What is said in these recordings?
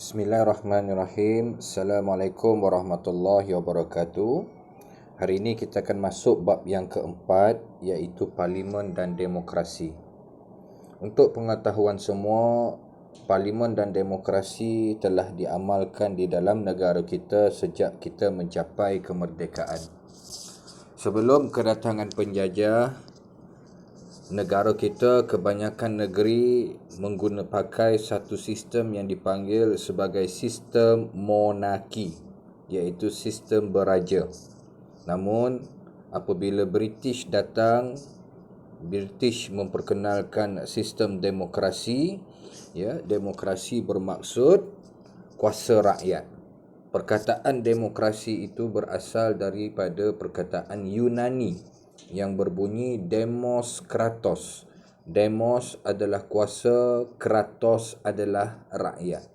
Bismillahirrahmanirrahim. Assalamualaikum warahmatullahi wabarakatuh. Hari ini kita akan masuk bab yang keempat, iaitu Parlimen dan Demokrasi. Untuk pengetahuan semua, Parlimen dan Demokrasi telah diamalkan di dalam negara kita sejak kita mencapai kemerdekaan. Sebelum kedatangan penjajah, negara kita kebanyakan negeri pakai satu sistem yang dipanggil sebagai sistem monarki, iaitu sistem beraja. Namun apabila British datang, British memperkenalkan sistem demokrasi. Demokrasi bermaksud kuasa rakyat. Perkataan demokrasi itu berasal daripada perkataan Yunani yang berbunyi demos kratos. Demos adalah kuasa, kratos adalah rakyat.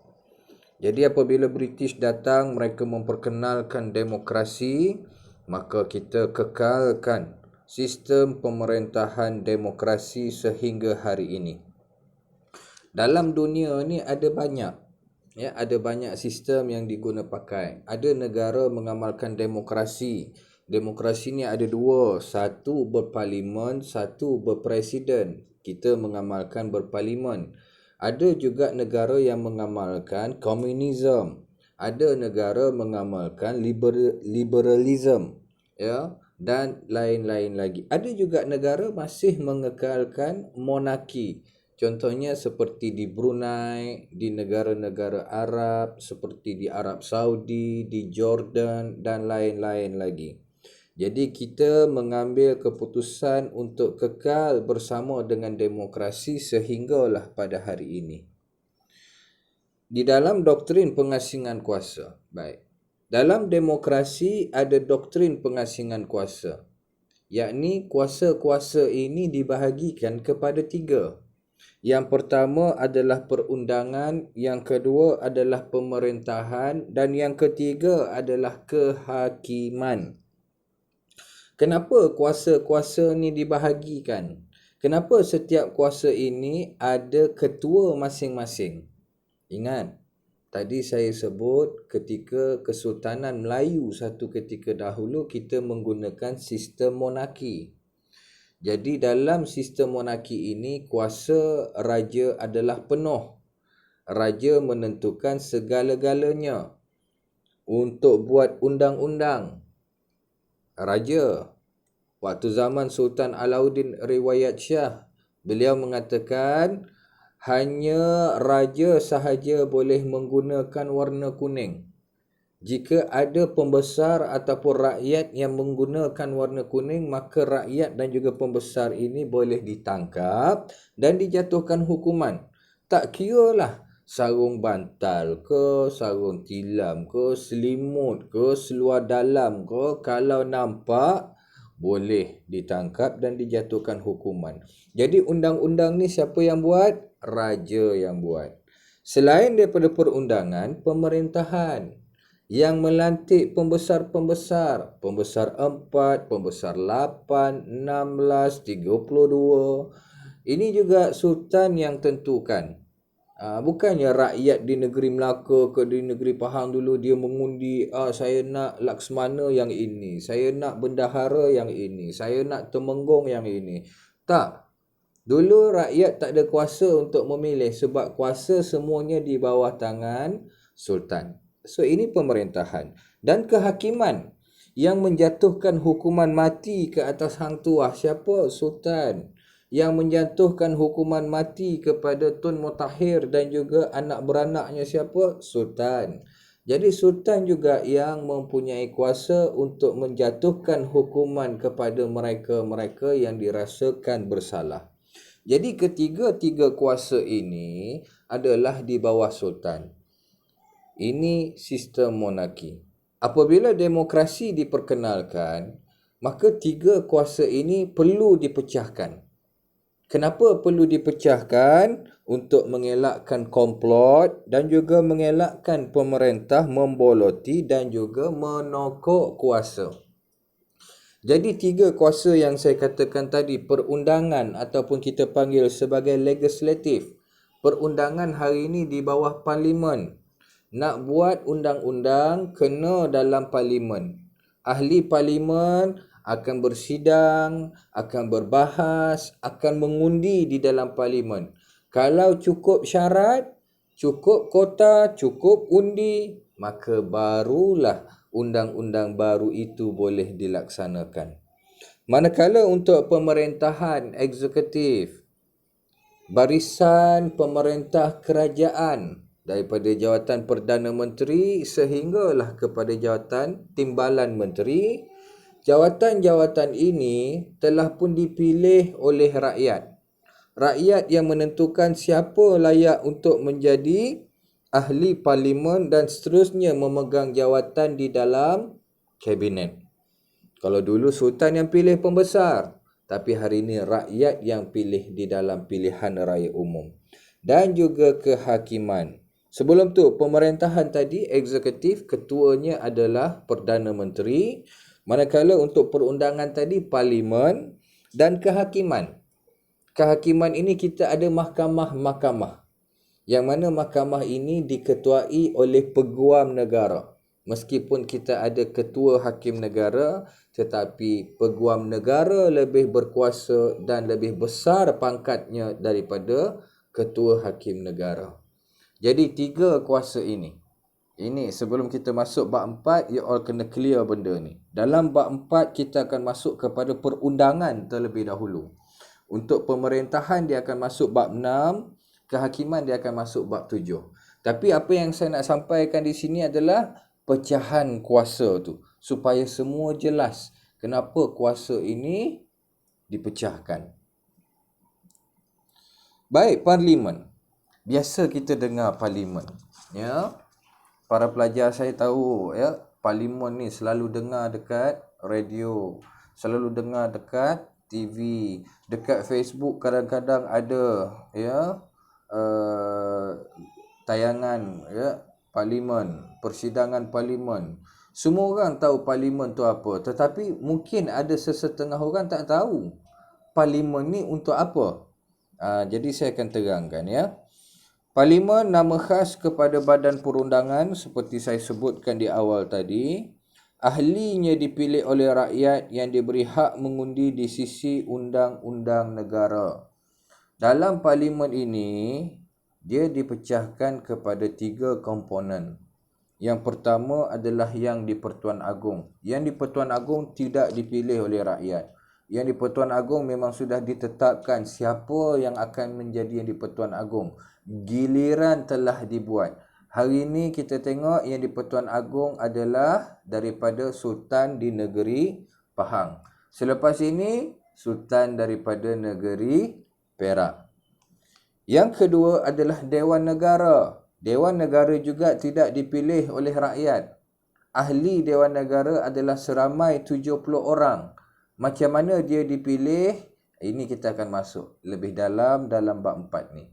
Jadi apabila British datang, mereka memperkenalkan demokrasi, maka kita kekalkan sistem pemerintahan demokrasi sehingga hari ini. Dalam dunia ni ada banyak sistem yang diguna pakai. Ada negara mengamalkan demokrasi. Demokrasi ni ada dua, satu berparlimen, satu berpresiden. Kita mengamalkan berparlimen. Ada juga negara yang mengamalkan komunisme. Ada negara mengamalkan liberalism, dan lain-lain lagi. Ada juga negara masih mengekalkan monarki. Contohnya seperti di Brunei, di negara-negara Arab, seperti di Arab Saudi, di Jordan dan lain-lain lagi. Jadi kita mengambil keputusan untuk kekal bersama dengan demokrasi sehinggalah pada hari ini. Di dalam doktrin pengasingan kuasa, dalam demokrasi ada doktrin pengasingan kuasa, yakni kuasa-kuasa ini dibahagikan kepada tiga. Yang pertama adalah perundangan, yang kedua adalah pemerintahan, dan yang ketiga adalah kehakiman. Kenapa kuasa-kuasa ni dibahagikan? Kenapa setiap kuasa ini ada ketua masing-masing? Ingat, tadi saya sebut ketika Kesultanan Melayu satu ketika dahulu kita menggunakan sistem monarki. Jadi dalam sistem monarki ini kuasa raja adalah penuh. Raja menentukan segala-galanya. Untuk buat undang-undang, raja. Waktu zaman Sultan Alauddin Riwayat Shah, beliau mengatakan hanya raja sahaja boleh menggunakan warna kuning. Jika ada pembesar ataupun rakyat yang menggunakan warna kuning, maka rakyat dan juga pembesar ini boleh ditangkap dan dijatuhkan hukuman. Tak kiralah sarung bantal ke, sarung tilam ke, selimut ke, seluar dalam ke, kalau nampak boleh ditangkap dan dijatuhkan hukuman. Jadi undang-undang ni siapa yang buat? Raja yang buat. Selain daripada perundangan, pemerintahan yang melantik pembesar-pembesar, pembesar 4, pembesar 8, 16, 32. Ini juga sultan yang tentukan. Bukannya rakyat di negeri Melaka ke di negeri Pahang dulu dia mengundi, saya nak Laksmana yang ini, saya nak Bendahara yang ini, saya nak Temenggung yang ini. Tak. Dulu rakyat tak ada kuasa untuk memilih sebab kuasa semuanya di bawah tangan sultan. So ini pemerintahan. Dan kehakiman yang menjatuhkan hukuman mati ke atas hang tuah, siapa? Sultan. Yang menjatuhkan hukuman mati kepada Tun Mutahhir dan juga anak beranaknya, siapa? Sultan. Jadi sultan juga yang mempunyai kuasa untuk menjatuhkan hukuman kepada mereka-mereka yang dirasakan bersalah. Jadi ketiga-tiga kuasa ini adalah di bawah sultan. Ini sistem monarki. Apabila demokrasi diperkenalkan, maka tiga kuasa ini perlu dipecahkan. Kenapa perlu dipecahkan? Untuk mengelakkan komplot dan juga mengelakkan pemerintah memboloti dan juga menokok kuasa. Jadi tiga kuasa yang saya katakan tadi, perundangan ataupun kita panggil sebagai legislatif. Perundangan hari ini di bawah parlimen. nak buat undang-undang kena dalam parlimen. Ahli parlimen akan bersidang, akan berbahas, akan mengundi di dalam parlimen. Kalau cukup syarat, cukup kota, cukup undi, maka barulah undang-undang baru itu boleh dilaksanakan. Manakala untuk pemerintahan eksekutif, barisan pemerintah kerajaan daripada jawatan Perdana Menteri sehinggalah kepada jawatan Timbalan Menteri, jawatan-jawatan ini telah pun dipilih oleh rakyat. Rakyat yang menentukan siapa layak untuk menjadi ahli parlimen dan seterusnya memegang jawatan di dalam kabinet. Kalau dulu sultan yang pilih pembesar, tapi hari ini rakyat yang pilih di dalam pilihan raya umum. Dan juga kehakiman. Sebelum tu pemerintahan tadi eksekutif, ketuanya adalah Perdana Menteri, manakala untuk perundangan tadi parlimen dan kehakiman. Kehakiman ini kita ada mahkamah-mahkamah. Yang mana mahkamah ini diketuai oleh peguam negara. Meskipun kita ada ketua hakim negara, tetapi peguam negara lebih berkuasa dan lebih besar pangkatnya daripada ketua hakim negara. Jadi 3 kuasa ini. Ini sebelum kita masuk bab 4, you all kena clear benda ni. Dalam bab 4 kita akan masuk kepada perundangan terlebih dahulu. Untuk pemerintahan dia akan masuk bab 6, kehakiman dia akan masuk bab 7. Tapi apa yang saya nak sampaikan di sini adalah pecahan kuasa tu, supaya semua jelas kenapa kuasa ini dipecahkan. Baik, parlimen. Biasa kita dengar parlimen, ya. Para pelajar saya tahu, ya, parlimen ni selalu dengar dekat radio, selalu dengar dekat TV, dekat Facebook kadang-kadang ada, ya, tayangan, ya, parlimen, persidangan parlimen. Semua orang tahu parlimen tu apa, tetapi mungkin ada sesetengah orang tak tahu parlimen ni untuk apa. Jadi saya akan terangkan, ya. Parlimen nama khas kepada badan perundangan seperti saya sebutkan di awal tadi. Ahlinya dipilih oleh rakyat yang diberi hak mengundi di sisi undang-undang negara. Dalam parlimen ini, dia dipecahkan kepada 3 komponen. Yang pertama adalah yang di Pertuan Agong. Yang di Pertuan Agong tidak dipilih oleh rakyat. Yang di Pertuan Agong memang sudah ditetapkan siapa yang akan menjadi yang di Pertuan Agong. Giliran telah dibuat. Hari ini kita tengok yang di Pertuan Agong adalah daripada Sultan di negeri Pahang. Selepas ini, Sultan daripada negeri Perak. Yang kedua adalah Dewan Negara. Dewan Negara juga tidak dipilih oleh rakyat. Ahli Dewan Negara adalah seramai 70 orang. Macam mana dia dipilih? Ini kita akan masuk lebih dalam bab 4 ni.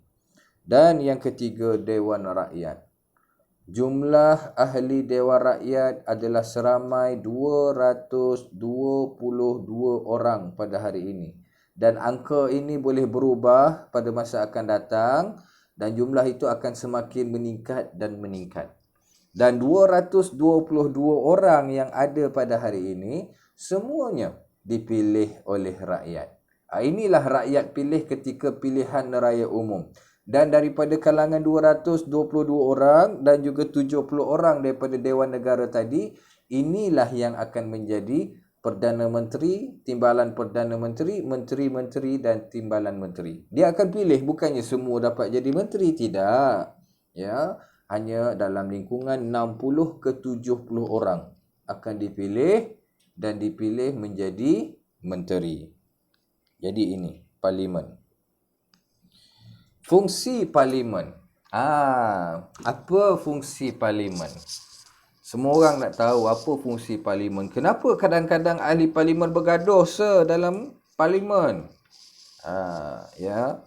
Dan yang ketiga, Dewan Rakyat. Jumlah ahli Dewan Rakyat adalah seramai 222 orang pada hari ini. Dan angka ini boleh berubah pada masa akan datang dan jumlah itu akan semakin meningkat dan meningkat. Dan 222 orang yang ada pada hari ini semuanya dipilih oleh rakyat. Inilah rakyat pilih ketika pilihan raya umum. Dan daripada kalangan 222 orang dan juga 70 orang daripada Dewan Negara tadi, inilah yang akan menjadi Perdana Menteri, Timbalan Perdana Menteri, Menteri-Menteri dan Timbalan Menteri. Dia akan pilih, bukannya semua dapat jadi menteri, tidak. Ya, hanya dalam lingkungan 60 ke 70 orang akan dipilih dan dipilih menjadi menteri. Jadi ini parlimen. Fungsi parlimen. Apa fungsi parlimen? Semua orang nak tahu apa fungsi parlimen. Kenapa kadang-kadang ahli parlimen bergaduh dalam parlimen? Ya.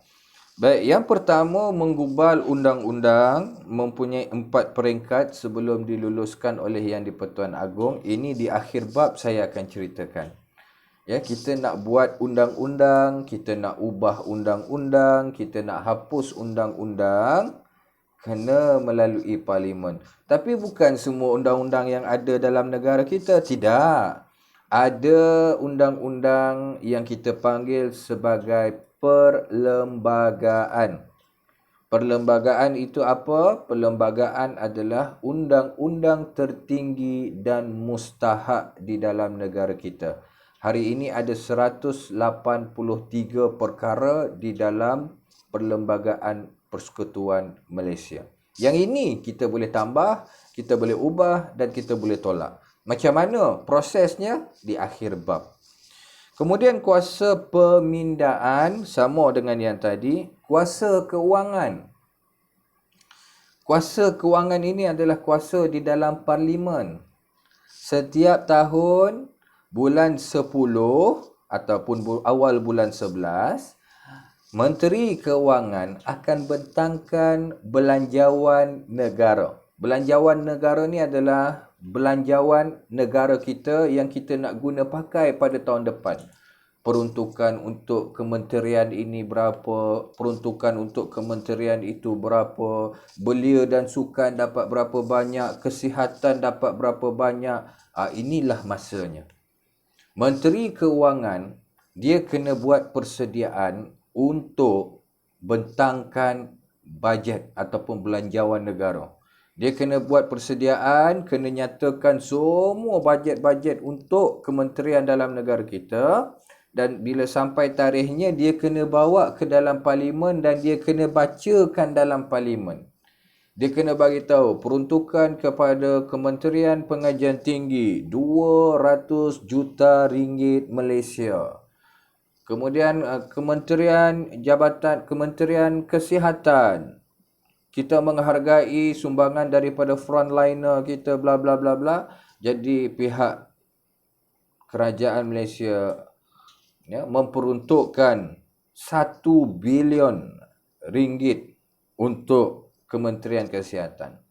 Baik, yang pertama menggubal undang-undang mempunyai 4 peringkat sebelum diluluskan oleh Yang di-Pertuan Agong. Ini di akhir bab saya akan ceritakan. Ya, kita nak buat undang-undang, kita nak ubah undang-undang, kita nak hapus undang-undang. kena melalui parlimen. Tapi bukan semua undang-undang yang ada dalam negara kita, tidak. Ada undang-undang yang kita panggil sebagai perlembagaan. Perlembagaan itu apa? Perlembagaan adalah undang-undang tertinggi dan mustahak di dalam negara kita. Hari ini ada 183 perkara di dalam Perlembagaan Persekutuan Malaysia. Yang ini kita boleh tambah, kita boleh ubah dan kita boleh tolak. Macam mana prosesnya? Di akhir bab. Kemudian kuasa pemindaan sama dengan yang tadi. Kuasa keuangan. Kuasa keuangan ini adalah kuasa di dalam parlimen. Setiap tahun bulan 10 ataupun awal bulan 11, Menteri Keuangan akan bentangkan belanjawan negara. Belanjawan negara ni adalah belanjawan negara kita yang kita nak guna pakai pada tahun depan. Peruntukan untuk kementerian ini berapa, peruntukan untuk kementerian itu berapa, belia dan sukan dapat berapa banyak, kesihatan dapat berapa banyak. Inilah masanya. Menteri Keuangan, dia kena buat persediaan untuk bentangkan bajet ataupun belanjawan negara. Dia kena buat persediaan, kena nyatakan semua bajet-bajet untuk kementerian dalam negara kita. Dan bila sampai tarikhnya, dia kena bawa ke dalam parlimen dan dia kena bacakan dalam parlimen. Dia kena bagi tahu peruntukan kepada Kementerian Pengajian Tinggi 200 juta ringgit Malaysia. Kemudian Kementerian Kesihatan, kita menghargai sumbangan daripada frontliner kita bla bla bla bla. Jadi pihak kerajaan Malaysia memperuntukkan 1 bilion ringgit untuk Kementerian Kesihatan.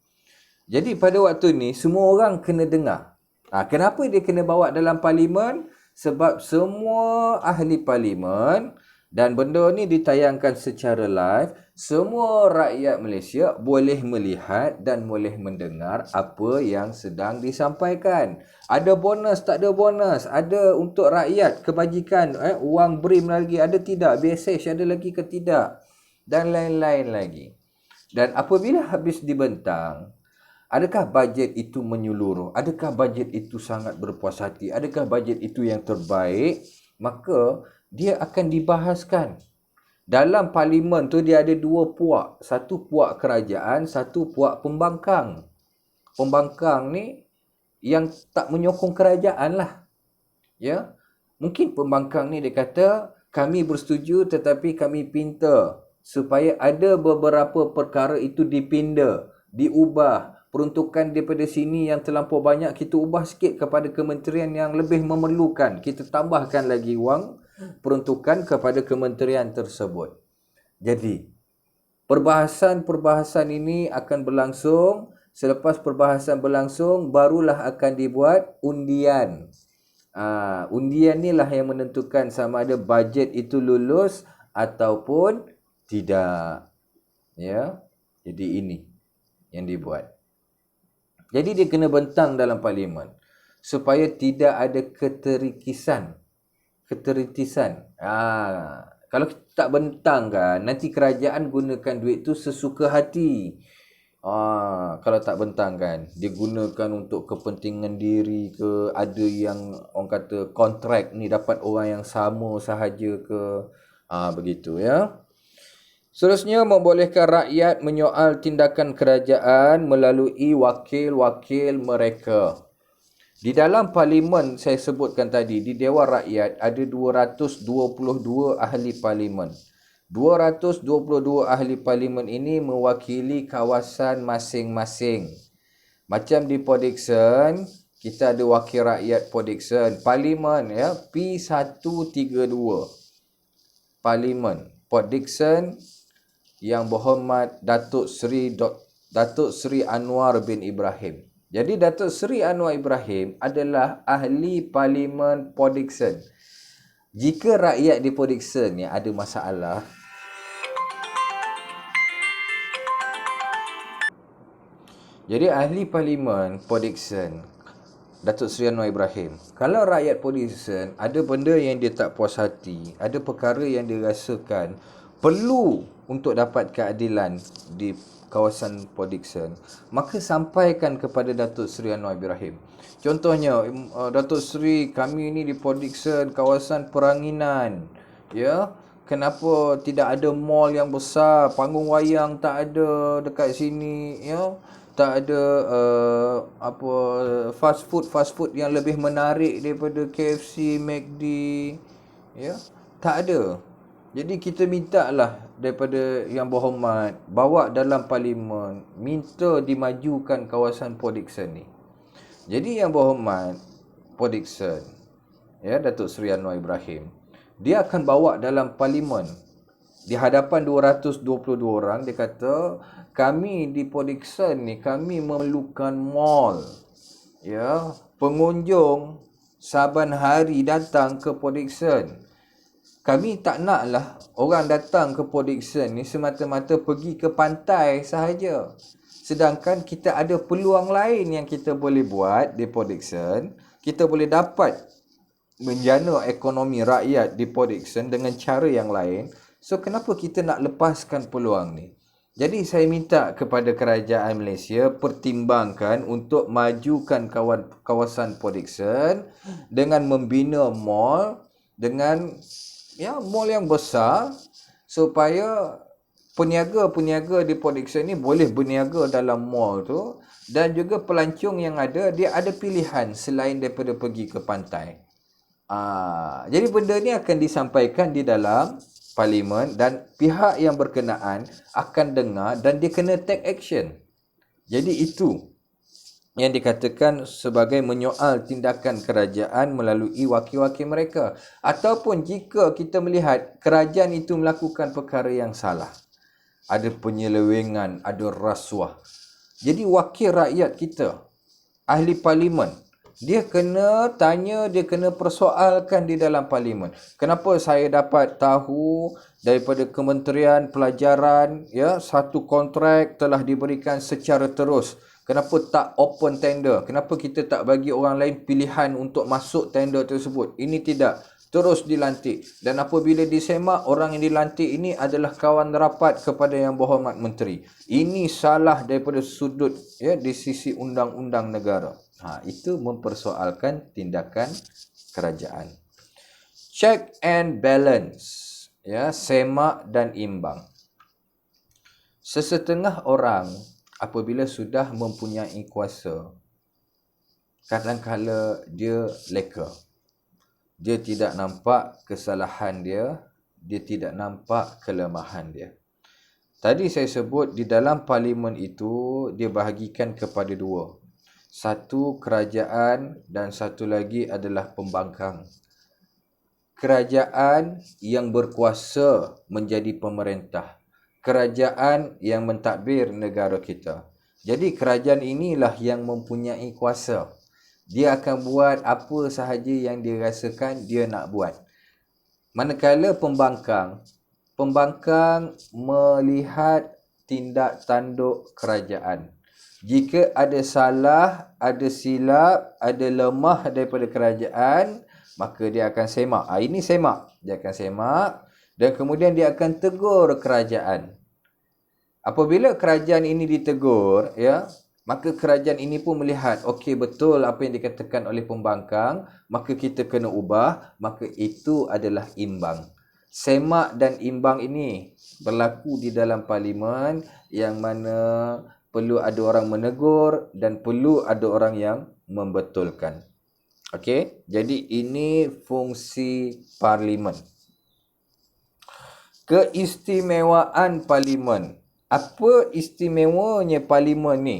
Jadi pada waktu ni semua orang kena dengar. Kenapa dia kena bawa dalam parlimen? Sebab semua ahli parlimen, dan benda ni ditayangkan secara live, semua rakyat Malaysia boleh melihat dan boleh mendengar apa yang sedang disampaikan. Ada bonus, tak ada bonus, ada untuk rakyat kebajikan, wang BRIM lagi, ada tidak, BSH ada lagi ke tidak, dan lain-lain lagi. Dan apabila habis dibentang, adakah bajet itu menyeluruh? Adakah bajet itu sangat berpuas hati? Adakah bajet itu yang terbaik? Maka dia akan dibahaskan. Dalam parlimen tu dia ada dua puak. Satu puak kerajaan, satu puak pembangkang. Pembangkang ni yang tak menyokong kerajaan lah. Ya. Mungkin pembangkang ni dia kata, kami bersetuju tetapi kami pinta supaya ada beberapa perkara itu dipinda, diubah. Peruntukan daripada sini yang terlampau banyak, kita ubah sikit kepada kementerian yang lebih memerlukan. Kita tambahkan lagi wang peruntukan kepada kementerian tersebut. Jadi, perbahasan ini akan berlangsung. Selepas perbahasan berlangsung, barulah akan dibuat undian. Undian ni lah yang menentukan sama ada bajet itu lulus ataupun tidak. Ya, jadi ini yang dibuat. Jadi dia kena bentang dalam parlimen supaya tidak ada keteritisan. Kalau kita tak bentang kan, nanti kerajaan gunakan duit tu sesuka hati. Kalau tak bentang kan, dia gunakan untuk kepentingan diri ke, ada yang orang kata kontrak ni dapat orang yang sama sahaja ke, begitu ya. Seterusnya, membolehkan rakyat menyoal tindakan kerajaan melalui wakil-wakil mereka. Di dalam parlimen saya sebutkan tadi, di Dewan Rakyat ada 222 ahli parlimen. 222 ahli parlimen ini mewakili kawasan masing-masing. Macam di Port Dickson, kita ada wakil rakyat Port Dickson. Parlimen ya, P132. Parlimen Port Dickson, Yang Berhormat Datuk Seri Anwar bin Ibrahim. Jadi Datuk Seri Anwar Ibrahim adalah ahli parlimen Port Dickson. Jika rakyat di Port Dickson ni ada masalah, Jadi ahli parlimen Port Dickson, Datuk Seri Anwar Ibrahim, kalau rakyat Port Dickson ada benda yang dia tak puas hati, ada perkara yang dia rasakan perlu untuk dapat keadilan di kawasan Port Dickson, maka sampaikan kepada Datuk Seri Anwar Ibrahim. Contohnya, Datuk Seri, kami ni di Port Dickson, kawasan peranginan, ya, kenapa tidak ada mall yang besar, panggung wayang tak ada dekat sini, ya, tak ada fast food yang lebih menarik daripada KFC, McD, ya, tak ada. Jadi kita minta lah daripada Yang Berhormat bawa dalam parlimen, minta dimajukan kawasan Port Dickson ni. Jadi Yang Berhormat Port Dickson, ya, Datuk Seri Anwar Ibrahim, dia akan bawa dalam parlimen di hadapan 222 orang. Dia kata, kami di Port Dickson ni, kami memerlukan mall, ya, pengunjung saban hari datang ke Port Dickson. Kami tak naklah orang datang ke Port Dickson ni semata-mata pergi ke pantai sahaja. Sedangkan kita ada peluang lain yang kita boleh buat di Port Dickson. Kita boleh dapat menjana ekonomi rakyat di Port Dickson dengan cara yang lain. So kenapa kita nak lepaskan peluang ni? Jadi saya minta kepada kerajaan Malaysia pertimbangkan untuk majukan kawasan Port Dickson dengan membina mall, dengan mall yang besar, supaya peniaga-peniaga di Port Dickson ni boleh berniaga dalam mall tu, dan juga pelancong yang ada, dia ada pilihan selain daripada pergi ke pantai. Jadi benda ni akan disampaikan di dalam parlimen dan pihak yang berkenaan akan dengar dan dia kena take action. Jadi itu yang dikatakan sebagai menyoal tindakan kerajaan melalui wakil-wakil mereka. Ataupun jika kita melihat kerajaan itu melakukan perkara yang salah, ada penyelewengan, ada rasuah, jadi wakil rakyat kita, ahli parlimen, dia kena tanya, dia kena persoalkan di dalam parlimen. Kenapa saya dapat tahu daripada Kementerian Pelajaran, ya, satu kontrak telah diberikan secara terus. Kenapa tak open tender? Kenapa kita tak bagi orang lain pilihan untuk masuk tender tersebut? Ini tidak. Terus dilantik. Dan apabila disemak, orang yang dilantik ini adalah kawan rapat kepada Yang Berhormat Menteri. Ini salah daripada sudut, ya, di sisi undang-undang negara. Itu mempersoalkan tindakan kerajaan. Check and balance, ya, semak dan imbang. Sesetengah orang apabila sudah mempunyai kuasa, kadang-kala dia leka. Dia tidak nampak kesalahan dia, dia tidak nampak kelemahan dia. Tadi saya sebut di dalam parlimen itu dia bahagikan kepada dua. Satu kerajaan dan satu lagi adalah pembangkang. Kerajaan yang berkuasa menjadi pemerintah. Kerajaan yang mentadbir negara kita. Jadi kerajaan inilah yang mempunyai kuasa. Dia akan buat apa sahaja yang dia rasakan dia nak buat. Manakala pembangkang melihat tindak tanduk kerajaan. Jika ada salah, ada silap, ada lemah daripada kerajaan, maka dia akan semak. Ini semak. Dia akan semak dan kemudian dia akan tegur kerajaan. Apabila kerajaan ini ditegur, ya, maka kerajaan ini pun melihat, okey, betul apa yang dikatakan oleh pembangkang, maka kita kena ubah, maka itu adalah imbang. Semak dan imbang ini berlaku di dalam parlimen, yang mana perlu ada orang menegur dan perlu ada orang yang membetulkan. Okey, jadi ini fungsi parlimen. Keistimewaan parlimen. Apa istimewanya parlimen ni?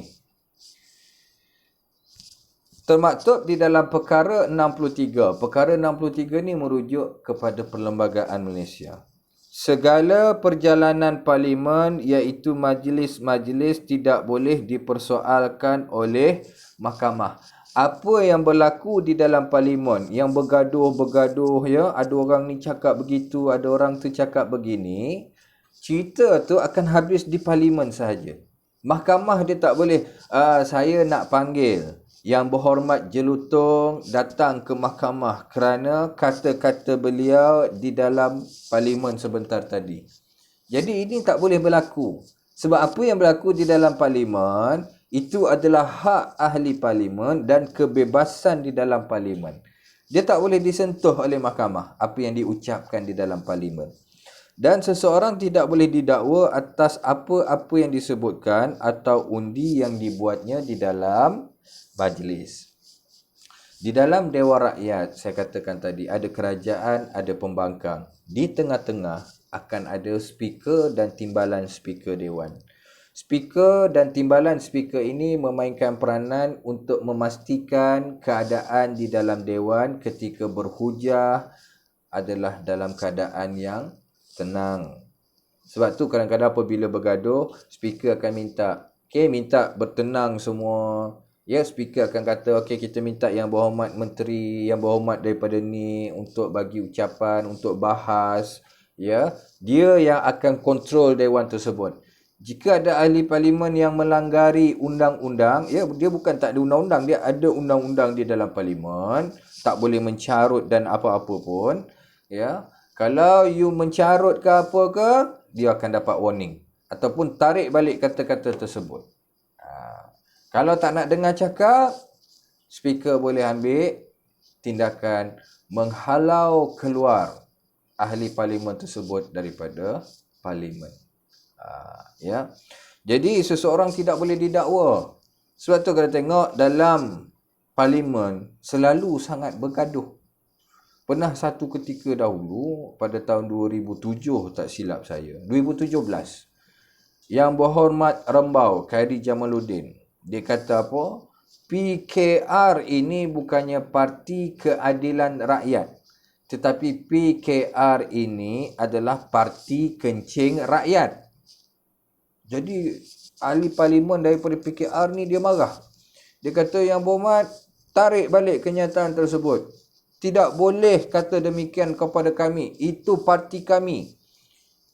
Termaktub di dalam perkara 63. Perkara 63 ni merujuk kepada Perlembagaan Malaysia. Segala perjalanan parlimen iaitu majlis-majlis tidak boleh dipersoalkan oleh mahkamah. Apa yang berlaku di dalam parlimen, yang bergaduh-bergaduh, ya, ada orang ni cakap begitu, ada orang tu cakap begini, cerita tu akan habis di parlimen sahaja. Mahkamah dia tak boleh, saya nak panggil Yang Berhormat Jelutong datang ke mahkamah kerana kata-kata beliau di dalam parlimen sebentar tadi. Jadi ini tak boleh berlaku. Sebab apa yang berlaku di dalam parlimen, itu adalah hak ahli parlimen dan kebebasan di dalam parlimen. Dia tak boleh disentuh oleh mahkamah, apa yang diucapkan di dalam parlimen. Dan seseorang tidak boleh didakwa atas apa-apa yang disebutkan atau undi yang dibuatnya di dalam majlis. Di dalam Dewan Rakyat, saya katakan tadi, ada kerajaan, ada pembangkang. Di tengah-tengah akan ada speaker dan timbalan speaker Dewan. Speaker dan timbalan speaker ini memainkan peranan untuk memastikan keadaan di dalam Dewan ketika berhujah adalah dalam keadaan yang tenang. Sebab tu kadang-kadang apabila bergaduh, speaker akan minta, minta bertenang semua. Ya, speaker akan kata, kita minta Yang Berhormat Menteri, Yang Berhormat daripada ni untuk bagi ucapan, untuk bahas. Ya, dia yang akan kontrol Dewan tersebut. Jika ada ahli parlimen yang melanggari undang-undang, ya, dia bukan tak ada undang-undang, dia ada undang-undang di dalam parlimen, tak boleh mencarut dan apa-apa pun. Ya, kalau you mencarut ke apa ke, dia akan dapat warning ataupun tarik balik kata-kata tersebut. Kalau tak nak dengar cakap, speaker boleh ambil tindakan menghalau keluar ahli parlimen tersebut daripada parlimen. Ya. Jadi seseorang tidak boleh didakwa. Sebab tu kalau tengok dalam parlimen selalu sangat bergaduh. Pernah satu ketika dahulu pada tahun 2007 tak silap saya, 2017, Yang Berhormat Rembau Khairi Jamaluddin, dia kata apa? PKR ini bukannya Parti Keadilan Rakyat, tetapi PKR ini adalah Parti Kencing Rakyat. Jadi ahli parlimen daripada PKR ni dia marah. Dia kata, Yang Berhormat, tarik balik kenyataan tersebut. Tidak boleh kata demikian kepada kami. Itu parti kami.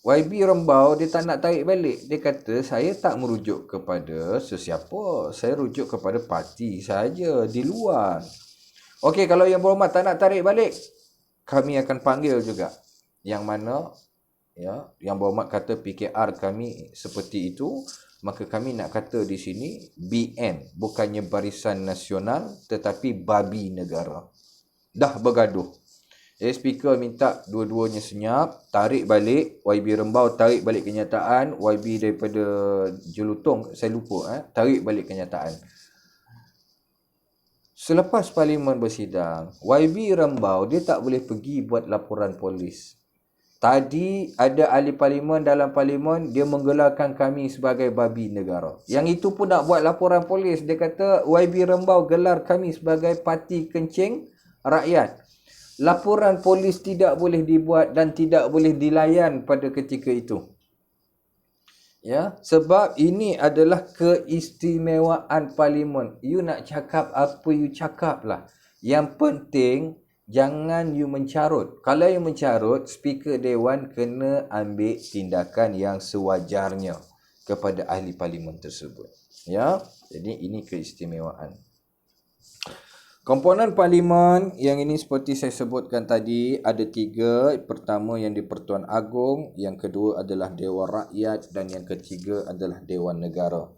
YB Rembau dia tak nak tarik balik. Dia kata, saya tak merujuk kepada sesiapa. Saya rujuk kepada parti saja di luar. Okey, kalau Yang Berhormat tak nak tarik balik, kami akan panggil juga. Yang mana Yang Berhormat kata PKR kami seperti itu, maka kami nak kata di sini BN, bukannya Barisan Nasional tetapi babi negara. Dah bergaduh. Jadi speaker minta dua-duanya senyap, tarik balik, YB Rembau tarik balik kenyataan, YB daripada Jelutong, saya lupa, tarik balik kenyataan. Selepas parlimen bersidang, YB Rembau dia tak boleh pergi buat laporan polis. Tadi ada ahli parlimen dalam parlimen, dia menggelarkan kami sebagai babi negara. Yang itu pun nak buat laporan polis. Dia kata YB Rembau gelar kami sebagai parti kencing rakyat. Laporan polis tidak boleh dibuat dan tidak boleh dilayan pada ketika itu. Ya, sebab ini adalah keistimewaan parlimen. You nak cakap apa you cakap lah. Yang penting jangan you mencarut. Kalau you mencarut, speaker Dewan kena ambil tindakan yang sewajarnya kepada ahli parlimen tersebut. Ya, jadi ini keistimewaan. Komponen parlimen yang ini seperti saya sebutkan tadi ada 3. Pertama yang di Pertuan Agong, yang kedua adalah Dewan Rakyat dan yang ketiga adalah Dewan Negara.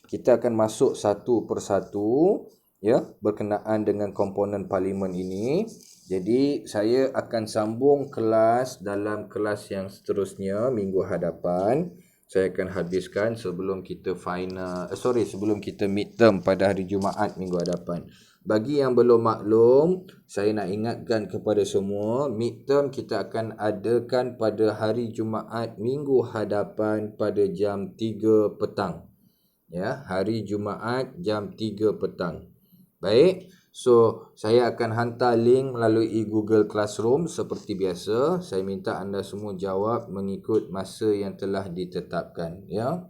Kita akan masuk satu persatu ya berkenaan dengan komponen parlimen ini. Jadi saya akan sambung kelas dalam kelas yang seterusnya minggu hadapan. Saya akan habiskan sebelum kita sebelum kita midterm pada hari Jumaat minggu hadapan. Bagi yang belum maklum, saya nak ingatkan kepada semua, midterm kita akan adakan pada hari Jumaat minggu hadapan pada jam 3 petang. Ya, hari Jumaat jam 3 petang. Baik, so saya akan hantar link melalui Google Classroom seperti biasa. Saya minta anda semua jawab mengikut masa yang telah ditetapkan, ya.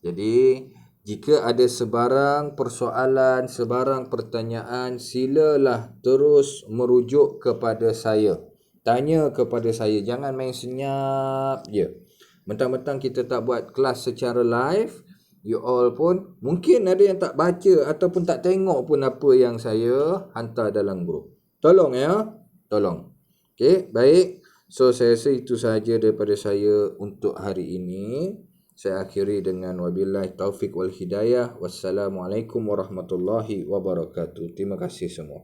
Jadi jika ada sebarang persoalan, sebarang pertanyaan, silalah terus merujuk kepada saya. Tanya kepada saya, jangan main senyap je. Mentang-mentang kita tak buat kelas secara live, You all pun mungkin ada yang tak baca ataupun tak tengok pun apa yang saya hantar dalam grup. Tolong ya. Tolong. Okey, baik. So saya rasa itu sahaja daripada saya untuk hari ini. Saya akhiri dengan wabillahi taufik wal hidayah. Wassalamualaikum warahmatullahi wabarakatuh. Terima kasih semua.